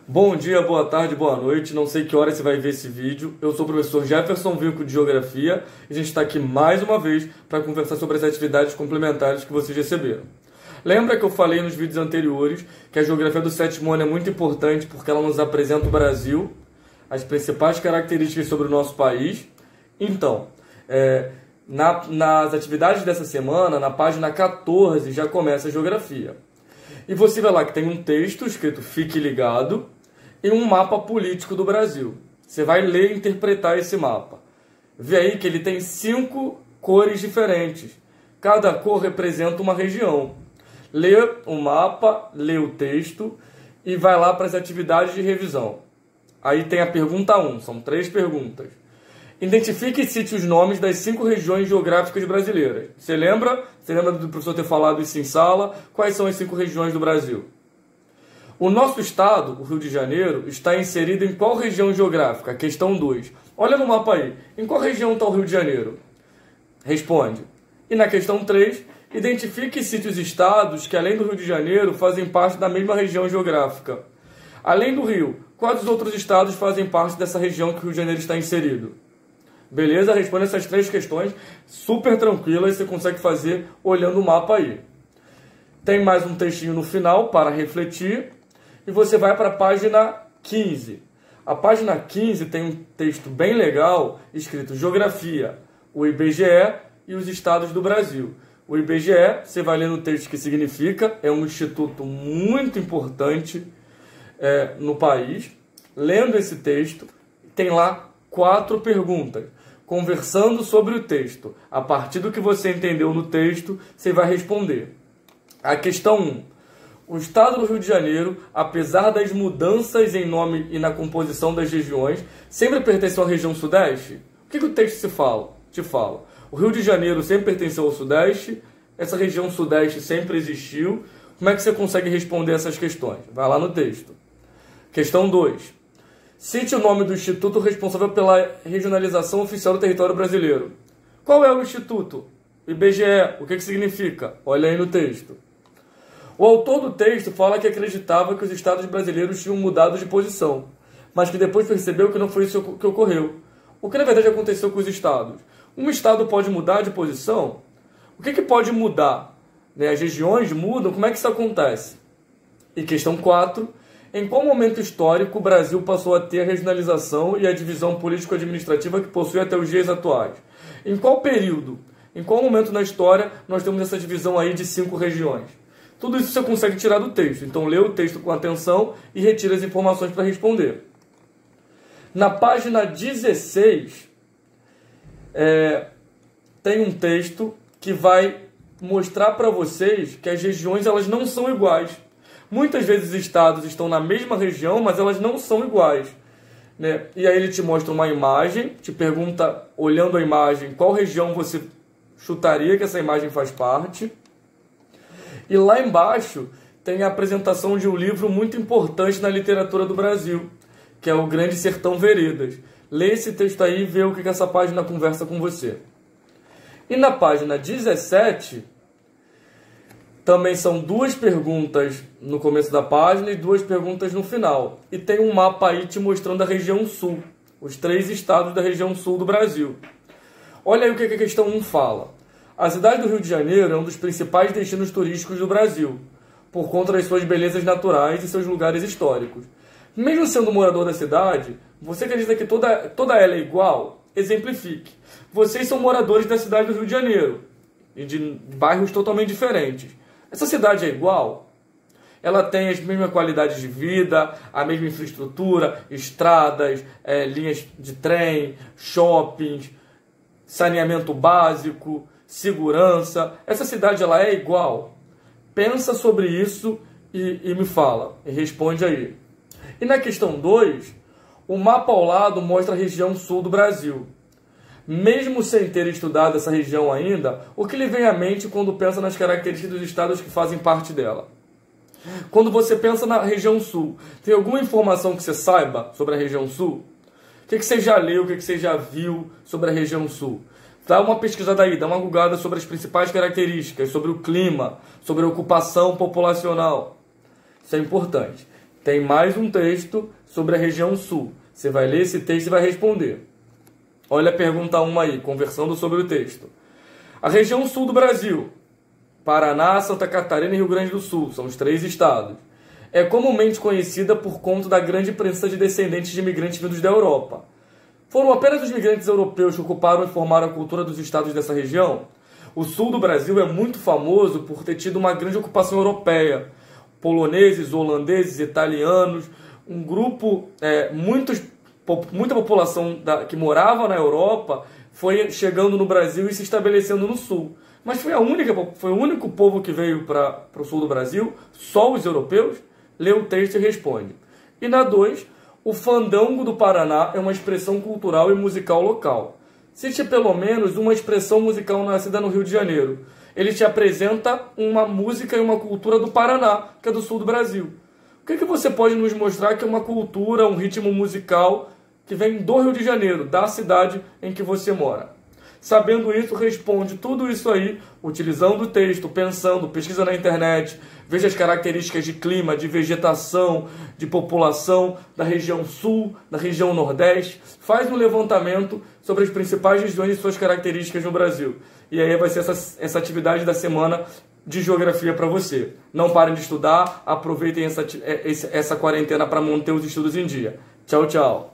Bom dia, boa tarde, boa noite. Não sei que hora você vai ver esse vídeo. Eu sou o professor Jefferson Vinco de Geografia e a gente está aqui mais uma vez para conversar sobre as atividades complementares que vocês receberam. Lembra que eu falei nos vídeos anteriores que a geografia do sétimo ano é muito importante porque ela nos apresenta o Brasil, as principais características sobre o nosso país. Então, nas atividades dessa semana, na página 14, já começa a geografia. E você vai lá que tem um texto escrito Fique Ligado e um mapa político do Brasil. Você vai ler e interpretar esse mapa. Vê aí que ele tem 5 cores diferentes. Cada cor representa uma região. Lê o mapa, lê o texto e vai lá para as atividades de revisão. Aí tem a pergunta 1, são 3 perguntas. Identifique e cite os nomes das 5 regiões geográficas brasileiras. Você lembra? Você lembra do professor ter falado isso em sala? Quais são as 5 regiões do Brasil? O nosso estado, o Rio de Janeiro, está inserido em qual região geográfica? Questão 2. Olha no mapa aí. Em qual região está o Rio de Janeiro? Responde. E na questão 3, identifique e cite os estados que, além do Rio de Janeiro, fazem parte da mesma região geográfica. Além do Rio, quais os outros estados fazem parte dessa região que o Rio de Janeiro está inserido? Beleza? Responde essas 3 questões super tranquilas, você consegue fazer olhando o mapa aí. Tem mais um textinho no final para refletir e você vai para a página 15. A página 15 tem um texto bem legal escrito Geografia, o IBGE e os estados do Brasil. O IBGE, você vai ler no texto que significa, é um instituto muito importante no país. Lendo esse texto, tem lá 4 perguntas. Conversando sobre o texto. A partir do que você entendeu no texto, você vai responder. A questão 1. O estado do Rio de Janeiro, apesar das mudanças em nome e na composição das regiões, sempre pertenceu à região sudeste? O que o texto te fala? O Rio de Janeiro sempre pertenceu ao sudeste, essa região sudeste sempre existiu. Como é que você consegue responder essas questões? Vai lá no texto. Questão 2. Cite o nome do instituto responsável pela regionalização oficial do território brasileiro. Qual é o instituto? IBGE. O que significa? Olha aí no texto. O autor do texto fala que acreditava que os estados brasileiros tinham mudado de posição, mas que depois percebeu que não foi isso que ocorreu. O que na verdade aconteceu com os estados? Um estado pode mudar de posição? O que pode mudar? As regiões mudam? Como é que isso acontece? E questão 4. Em qual momento histórico o Brasil passou a ter a regionalização e a divisão político-administrativa que possui até os dias atuais? Em qual período? Em qual momento na história nós temos essa divisão aí de 5 regiões? Tudo isso você consegue tirar do texto. Então lê o texto com atenção e retira as informações para responder. Na página 16, tem um texto que vai mostrar para vocês que as regiões elas não são iguais. Muitas vezes os estados estão na mesma região, mas elas não são iguais. E aí ele te mostra uma imagem, te pergunta, olhando a imagem, qual região você chutaria que essa imagem faz parte. E lá embaixo tem a apresentação de um livro muito importante na literatura do Brasil, que é o Grande Sertão Veredas. Lê esse texto aí e vê o que essa página conversa com você. E na página 17... também são 2 perguntas no começo da página e 2 perguntas no final. E tem um mapa aí te mostrando a região sul, os 3 estados da região sul do Brasil. Olha aí o que a questão 1 fala. A cidade do Rio de Janeiro é um dos principais destinos turísticos do Brasil, por conta das suas belezas naturais e seus lugares históricos. Mesmo sendo morador da cidade, você acredita que toda ela é igual? Exemplifique. Vocês são moradores da cidade do Rio de Janeiro, e de bairros totalmente diferentes. Essa cidade é igual? Ela tem as mesmas qualidades de vida, a mesma infraestrutura, estradas, linhas de trem, shoppings, saneamento básico, segurança. Essa cidade ela é igual? Pensa sobre isso e me fala, e responde aí. E na questão 2, o mapa ao lado mostra a região sul do Brasil. Mesmo sem ter estudado essa região ainda, o que lhe vem à mente quando pensa nas características dos estados que fazem parte dela? Quando você pensa na região sul, tem alguma informação que você saiba sobre a região sul? O que você já leu, o que você já viu sobre a região sul? Dá uma pesquisada aí, dá uma googada sobre as principais características, sobre o clima, sobre a ocupação populacional. Isso é importante. tem mais um texto sobre a região sul. Você vai ler esse texto e vai responder. Olha a pergunta 1 aí, conversando sobre o texto. A região sul do Brasil, Paraná, Santa Catarina e Rio Grande do Sul, são os 3 estados, é comumente conhecida por conta da grande presença de descendentes de imigrantes vindos da Europa. Foram apenas os migrantes europeus que ocuparam e formaram a cultura dos estados dessa região? O sul do Brasil é muito famoso por ter tido uma grande ocupação europeia. Poloneses, holandeses, italianos, um grupo, muita população que morava na Europa foi chegando no Brasil e se estabelecendo no sul. Mas foi o único povo que veio para o sul do Brasil, só os europeus? Lê o texto e responde. E na 2, o fandango do Paraná é uma expressão cultural e musical local. Cite pelo menos uma expressão musical nascida no Rio de Janeiro. Ele te apresenta uma música e uma cultura do Paraná, que é do sul do Brasil. O que você pode nos mostrar que é uma cultura, um ritmo musical que vem do Rio de Janeiro, da cidade em que você mora? Sabendo isso, responde tudo isso aí, utilizando o texto, pensando, pesquisa na internet, veja as características de clima, de vegetação, de população da região sul, da região nordeste, faz um levantamento sobre as principais regiões e suas características no Brasil. E aí vai ser essa atividade da semana de geografia para você. Não parem de estudar, aproveitem essa quarentena para manter os estudos em dia. Tchau, tchau!